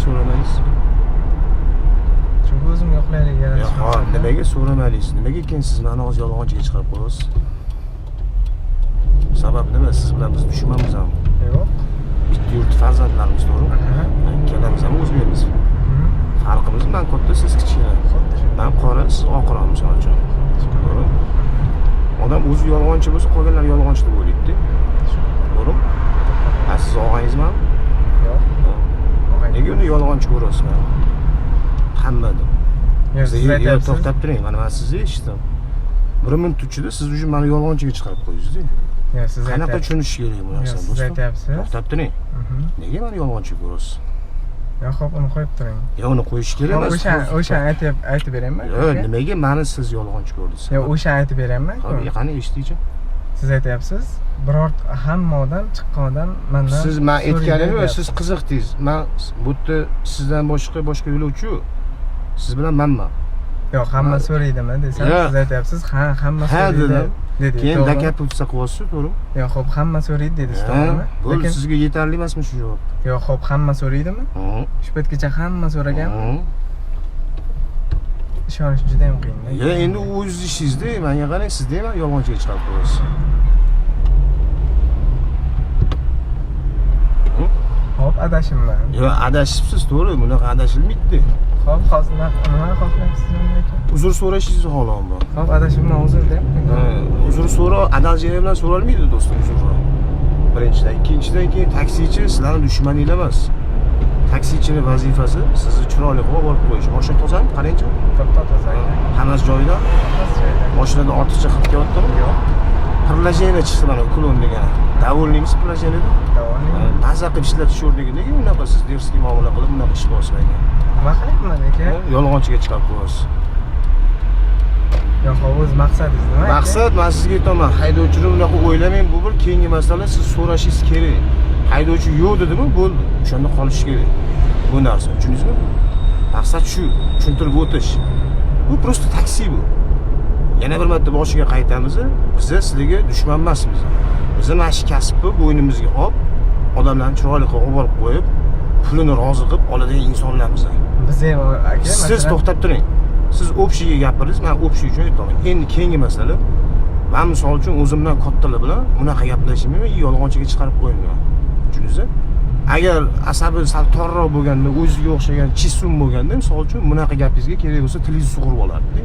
so'ramaysiz? Chunki o'zim yo'qlaylik yaratish. Ha, nimaga so'ramaysiz? Nimaga keyin siz meni hozir yolg'onchiga chiqarib qo'yasiz? Sabab nima? Siz bilan biz dushmanmiz ham. Yo'q. Bitta yurt farzandlarimiz, to'g'rimi? Ikkalamiz ham o'zbekmiz. Farqimiz men katta, siz kichkina. Men qora, siz oqroq misol uchun. To'g'ri? Odam o'zi yolg'onchi bo'lsa, qolganlar yolg'onchi deb o'ylaydi. To'g'rimi? Siz og'ayingizmi? Yo'q. Nega uni yolg'onchi ko'rasiz? Hamma deb. Yo'q, to'xtab turing. Mana men sizni eshitdim. 1 minut ichida siz uchun meni yolg'onchiga chiqarib qo'ydingiz-ku. Yo'q, siz qanaqa tushunish kerak bu narsani, do'stim? Siz aytyapsiz. To'xtab turing. Nega meni yolg'onchi ko'rasiz? Yo'q, xo'p, uni qo'yib turing. Yo'q, uni qo'yish kerak emas. O'sha aytib beraymi? Yo'q, nimaga meni siz yolg'onchi ko'rdingiz? Yo'q, o'sha aytib beraymi? Qani eshitdingchi? Siz aytyapsiz, biror hamma odam chiqqan odam mendan siz men aytganimni siz qiziqdingiz. Men bu yerda sizdan boshqa yo'lovchi yo'q. Siz bilan menman. Yo'q, hamma so'raydimi desam, siz aytyapsiz, ha, hamma so'raydi dedi. Keyin dakaputsa qilyapsiz, to'g'rimi? Yo'q, xo'p, hamma so'raydi dedi, to'g'rimi? Lekin sizga yetarli emasmi shu javob? Yo'q, xo'p, hamma so'raydimi? Shu paytgacha hamma so'ragan. Ishonish juda ham qiyin. Yo'q, endi o'z ishingizda, menga qarang, sizda ham yolg'onchiga chiqarib qo'yasiz. Hop, adashimman. Yo'q, adashibsiz, to'g'ri, bunaqa adashilmaydi. Hop, hozir nima xohlaysiz mendan? Uzr so'rashingiz xohlayman bu. Hop, adashimman, uzr deb. Uzr so'ra, adaljiga bilan so'ralmaydi do'stim, uzr. Birinchidan, ikkinchidan keyin taksichi sizlarning dushmaninglar emas. Taksichining vazifasi sizni chiroyli qilib olib qo'yish. Mashina tozami? Qarangchi. Toza. Hammasi joyida? Hammasi joyida. Mashinada ortiqcha hid kelyaptimi? Yo'q. Prilojeniyada chiqsa mana klon degan. Davolniymiz prilojeniyada? Davolniy. Maza qilib ishlatish o'rniga nega unaqa siz derskiy muomala qilib bunaqa ish qilyapsiz menga? Nima qilyapman aka? Yolg'onchiga chiqarib qo'yasiz. Yo'q, o'z maqsadingiz nima? Maqsad men sizga aytaman, haydovchini unaqa o'ylamang, bu bir keyingi masala, siz so'rashingiz kerak. Haydovchi yo'q dedimi, bo'ldi. O'shanda qolish kerak. Bu narsa, tushundingizmi? Maqsad shu, tushuntirib o'tish. Bu prosta taksi bu. Yana bir marta boshiga qaytamiz, biz sizlarga dushman emasmiz. Biz mana shu kasbni bo'ynimizga olib, odamlarni chiroyli qilib olib qo'yib, pulini rozi qilib oladigan insonlarmiz. Biz ham aka, siz to'xtab turing. Siz o'pshiga gapiringiz, men o'pshi uchun aytaman. Endi keyingi masala, men misol uchun o'zimdan kattalar bilan bunaqa gaplashmayman, yolg'onchiga chiqarib qo'ymayman. Tushundingizmi? Agar asabi sal torroq bo'lganda, o'ziga o'xshagan chisum bo'lganda, misol uchun bunaqa gapingizga kerak bo'lsa, tilingizni sug'urib olardi.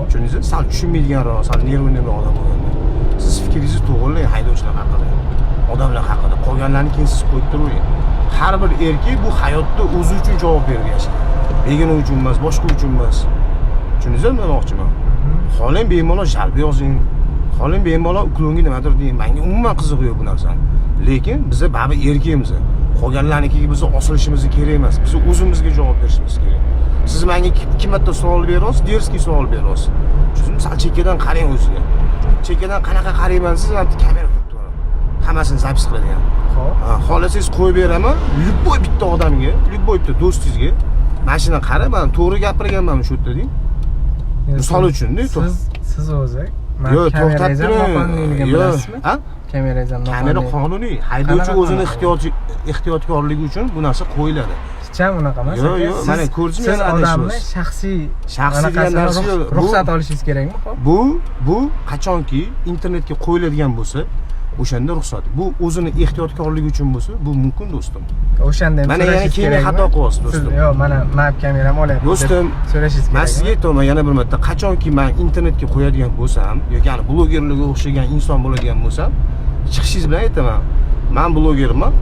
Tushundingizmi? Sal tushunmaydiganroq, sal nervniroq odam bo'lganda. Siz fikringizni to'g'rilang haydovchilar haqida, odamlar haqida. Qolganlarni keyin siz qo'yib turavering. Har bir erkak bu hayotda o'zi uchun javob berib yashaydi. Begona uchun emas, boshqa uchun emas. Tushundingizmi demoqchiman? Xohlang bemalol jalb yozing. Xohlang bemalol uklonga nimadir deng. Menga umuman qiziq yo'q bu narsa. Lekin biz baribir erkakmiz. Qolganlarnikiga biz osilishimiz kerak emas. Biz o'zimizga javob berishimiz kerak. Siz menga 2 marta savol berasiz, derskiy savol berasiz. Tushundingizmi? Sal chekkadan qarang o'ziga. Chekkadan qanaqa qarayman siz ham kamera turib turadi. Hammasini zapis qiladigan. Xo'p. Xohlasangiz qo'yib beraman. Любой bitta odamga, любой bitta do'stingizga mashina qara, men to'g'ri gapirganman shu yerda deng. Misol uchun-da, siz o'zi yo'q, to'xtab turing. Bilasizmi? Ha? Kamera qonuniy. Haydovchi o'zini ehtiyotkorligi uchun bu narsa qo'yiladi. Hecham unaqa emas. Yo'q, mana ko'rdingizmi, siz odamni shaxsiy degan narsa yo'q. Ruxsat olishingiz kerakmi, xo'p? Bu qachonki internetga qo'yiladigan bo'lsa, o'shanda ruxsat. Bu o'zini ehtiyotkorligi uchun bo'lsa, bu mumkin do'stim. O'shanda ham mana yana keyin xato qilyapsiz do'stim. Yo'q, mana kameram olyapti. Do'stim, so'rashingiz kerak. Men sizga aytaman yana bir marta, qachonki men internetga qo'yadigan bo'lsam, yoki blogerlarga o'xshagan inson bo'ladigan bo'lsam, chiqishingiz bilan aytaman. Men blogerman.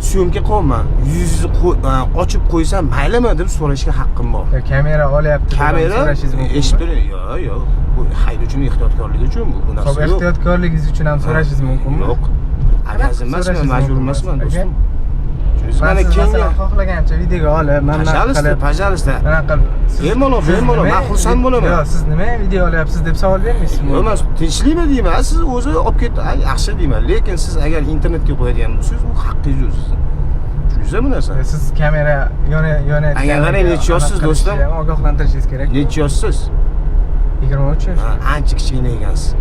Syomka qolman. Yuzingizni ochib qo'ysam maylimi deb so'rashga haqqim bor. Kamera olyapti deb so'rashingiz mumkin. Eshitib turing. Yo'q. Bu haydovchining ehtiyotkorligi uchun bu narsa yo'q. Xo'p, ehtiyotkorligingiz uchun ham so'rashingiz mumkinmi? Yo'q. Abazim emasman, majbur emasman do'stim. Mana keyin xohlagancha videoga olib, mana Пожалуйста. Bemalol, men xursand bo'laman. Yo'q, siz nima video olyapsiz deb savol bermaysizmi? Yo'q, men tinchlikmi deyman, siz o'zi olib ketdi, yaxshi deyman. Lekin siz agar internetga qo'yadigan bo'lsangiz, u haqqingiz o'zingiz. Tushundingizmi bu narsa? Siz kamera yonayotgan. Agar qarang, necha yoshsiz do'stim? Ogohlantirishingiz kerak. Necha yoshsiz? 23 yosh. Ancha kichkina ekansiz.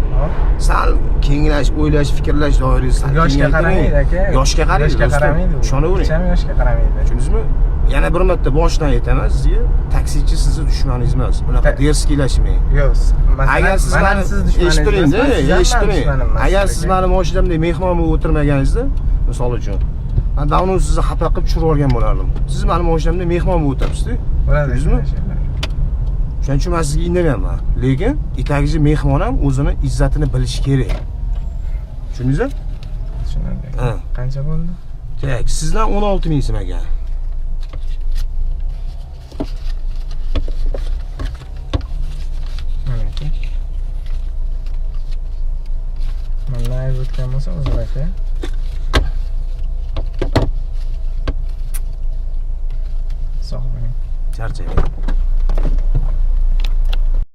Sal kenglash, o'ylash, fikrlash doirangiz sal yoshga qaramaydi aka. Yoshga qaraydi. Yoshga qaramaydi. Ishonavering. Hech ham yoshga qaramaydi. Tushundingizmi? yana bir marta boshidan aytaman sizga, taksichi sizni dushmaningiz emas. Bunaqa derskiylashmang. Yo'q. Agar siz meni eshittiringda, eshittiring. Agar siz meni mashinamda mehmon bo'lib o'tirmaganingizda, misol uchun, men davno sizni xafa qilib tushirib yuborgan bo'lardim. Siz meni mashinamda mehmon bo'lib o'tiribsiz-ku. Tushundingizmi? Shuning uchun men sizga indamayapman. Lekin etagichi mehmon ham o'zini izzatini bilishi kerak. Tushundingizmi? Tushundim. Qancha bo'ldi? Tak, sizdan 16 ming so'm ekan. Mana ayb o'tgan bo'lsa o'zim aka. Sog' bo'ling. Charchamayman.